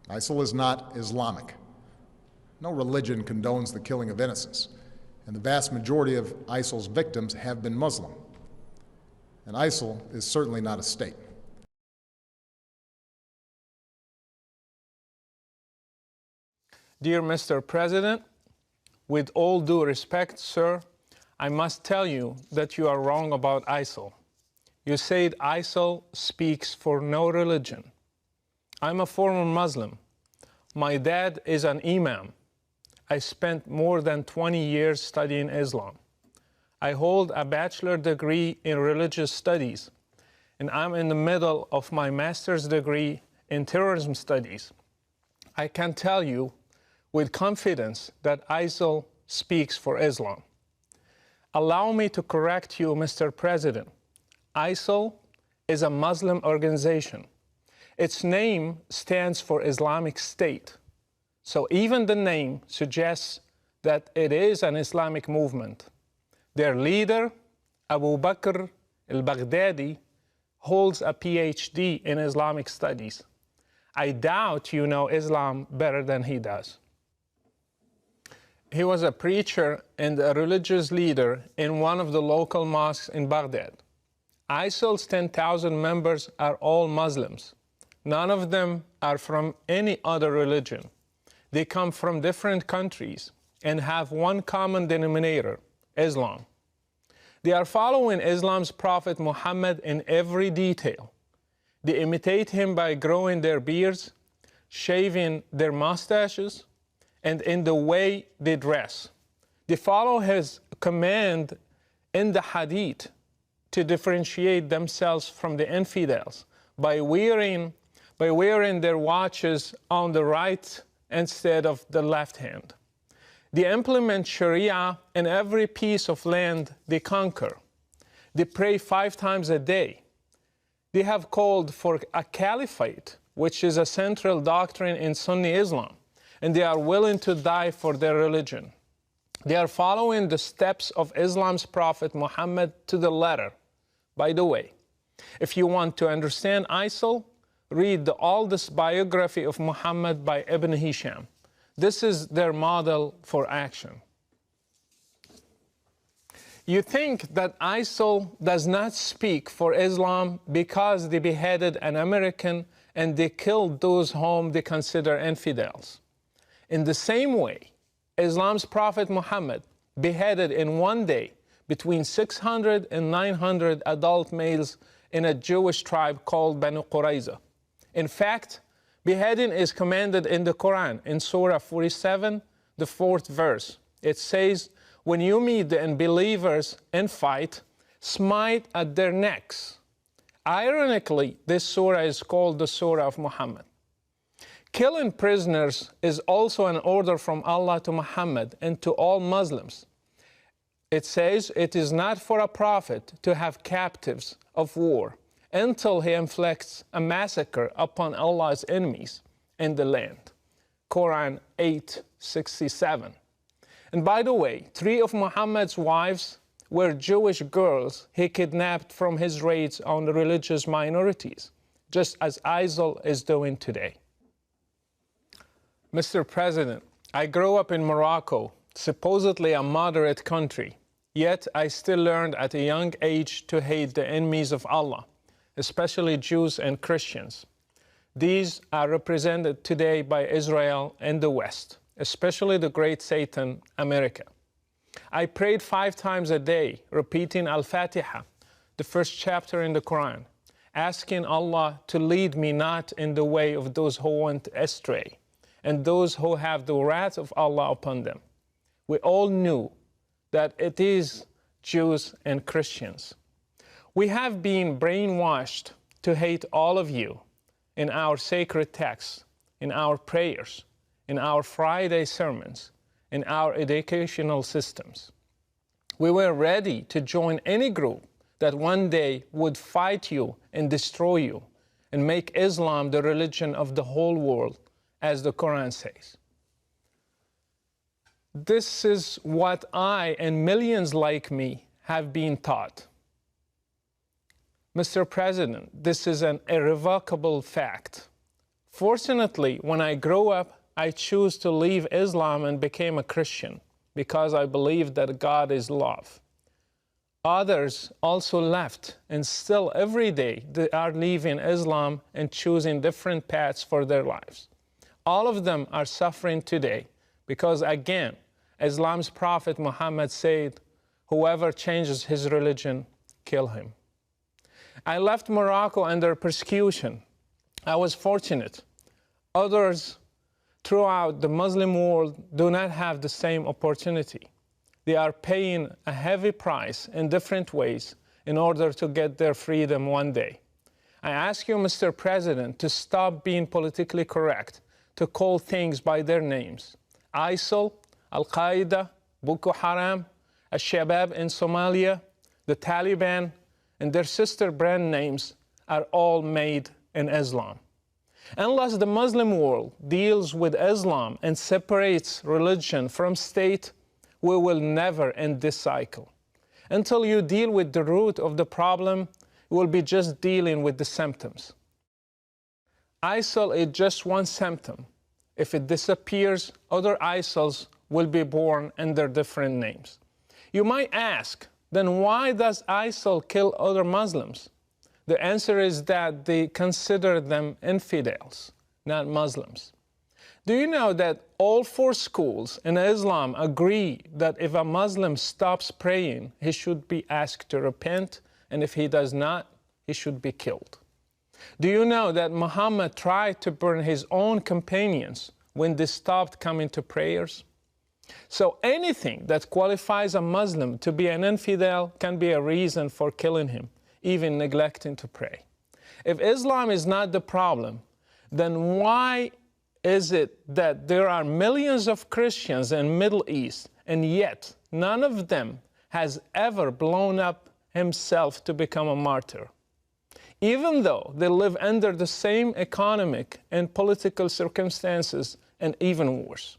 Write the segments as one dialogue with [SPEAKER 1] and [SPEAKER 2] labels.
[SPEAKER 1] ISIL is not Islamic. No religion condones the killing of innocents, and the vast majority of ISIL's victims have been Muslim. And ISIL is certainly not a state.
[SPEAKER 2] Dear Mr. President, with all due respect, sir, I must tell you that you are wrong about ISIL. You said ISIL speaks for no religion. I'm a former Muslim. My dad is an imam. I spent more than 20 years studying Islam. I hold a bachelor degree in religious studies, and I'm in the middle of my master's degree in terrorism studies. I can tell you with confidence that ISIL speaks for Islam. Allow me to correct you, Mr. President. ISIL is a Muslim organization. Its name stands for Islamic State. So even the name suggests that it is an Islamic movement. Their leader, Abu Bakr al-Baghdadi, holds a PhD in Islamic studies. I doubt you know Islam better than he does. He was a preacher and a religious leader in one of the local mosques in Baghdad. ISIL's 10,000 members are all Muslims. None of them are from any other religion. They come from different countries and have one common denominator, Islam. They are following Islam's Prophet Muhammad in every detail. They imitate him by growing their beards, shaving their mustaches, and in the way they dress. They follow his command in the Hadith to differentiate themselves from the infidels by wearing their watches on the right instead of the left hand. They implement Sharia in every piece of land they conquer. They pray 5 times a day. They have called for a caliphate, which is a central doctrine in Sunni Islam, and they are willing to die for their religion. They are following the steps of Islam's Prophet Muhammad to the letter. By the way, if you want to understand ISIL, read the oldest biography of Muhammad by Ibn Hisham. This is their model for action. You think that ISIL does not speak for Islam because they beheaded an American and they killed those whom they consider infidels. In the same way, Islam's Prophet Muhammad beheaded in one day between 600 and 900 adult males in a Jewish tribe called Banu Qurayza. In fact, beheading is commanded in the Quran in Surah 47, the 4th verse. It says, when you meet the unbelievers in fight, smite at their necks. Ironically, this surah is called the Surah of Muhammad. Killing prisoners is also an order from Allah to Muhammad and to all Muslims. It says it is not for a prophet to have captives of war until he inflicts a massacre upon Allah's enemies in the land. Quran 8:67. And by the way, 3 of Muhammad's wives were Jewish girls he kidnapped from his raids on the religious minorities, just as ISIL is doing today. Mr. President, I grew up in Morocco, supposedly a moderate country, yet I still learned at a young age to hate the enemies of Allah, especially Jews and Christians. These are represented today by Israel and the West, especially the great Satan, America. I prayed 5 times a day, repeating Al-Fatiha, the first chapter in the Quran, asking Allah to lead me not in the way of those who went astray, and those who have the wrath of Allah upon them. We all knew that it is Jews and Christians. We have been brainwashed to hate all of you in our sacred texts, in our prayers, in our Friday sermons, in our educational systems. We were ready to join any group that one day would fight you and destroy you and make Islam the religion of the whole world, as the Quran says. This is what I and millions like me have been taught. Mr. President, this is an irrevocable fact. Fortunately, when I grew up, I chose to leave Islam and became a Christian because I believe that God is love. Others also left, and still every day they are leaving Islam and choosing different paths for their lives. All of them are suffering today because, again, Islam's Prophet Muhammad said, whoever changes his religion, kill him. I left Morocco under persecution. I was fortunate. Others throughout the Muslim world do not have the same opportunity. They are paying a heavy price in different ways in order to get their freedom one day. I ask you, Mr. President, to stop being politically correct, to call things by their names. ISIL, Al-Qaeda, Boko Haram, Al-Shabaab in Somalia, the Taliban, and their sister brand names are all made in Islam. Unless the Muslim world deals with Islam and separates religion from state, we will never end this cycle. Until you deal with the root of the problem, you will be just dealing with the symptoms. ISIL is just one symptom. If it disappears, other ISILs will be born under different names. You might ask, then why does ISIL kill other Muslims? The answer is that they consider them infidels, not Muslims. Do you know that all 4 schools in Islam agree that if a Muslim stops praying, he should be asked to repent, and if he does not, he should be killed? Do you know that Muhammad tried to burn his own companions when they stopped coming to prayers? So anything that qualifies a Muslim to be an infidel can be a reason for killing him, even neglecting to pray. If Islam is not the problem, then why is it that there are millions of Christians in the Middle East, and yet none of them has ever blown up himself to become a martyr? Even though they live under the same economic and political circumstances, and even worse.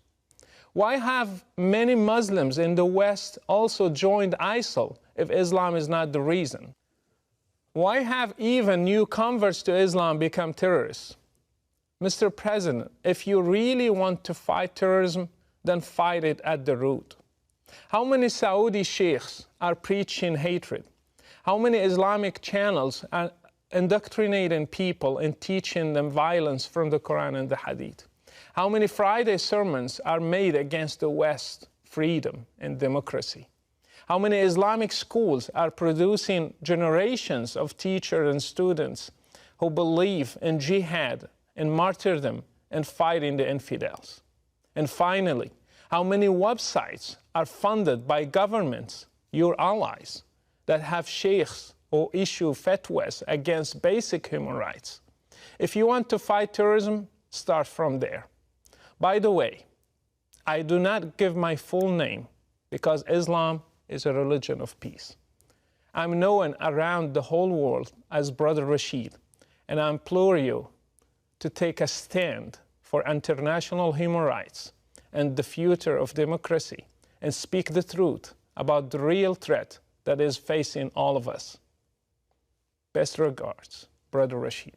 [SPEAKER 2] Why have many Muslims in the West also joined ISIL if Islam is not the reason? Why have even new converts to Islam become terrorists? Mr. President, if you really want to fight terrorism, then fight it at the root. How many Saudi sheikhs are preaching hatred? How many Islamic channels are indoctrinating people and teaching them violence from the Quran and the Hadith? How many Friday sermons are made against the West, freedom and democracy? How many Islamic schools are producing generations of teachers and students who believe in jihad and martyrdom and fighting the infidels? And finally, how many websites are funded by governments, your allies, that have sheikhs who issue fatwas against basic human rights? If you want to fight terrorism, start from there. By the way, I do not give my full name because Islam is a religion of peace. I'm known around the whole world as Brother Rashid, and I implore you to take a stand for international human rights and the future of democracy and speak the truth about the real threat that is facing all of us. Best regards, Brother Rashid.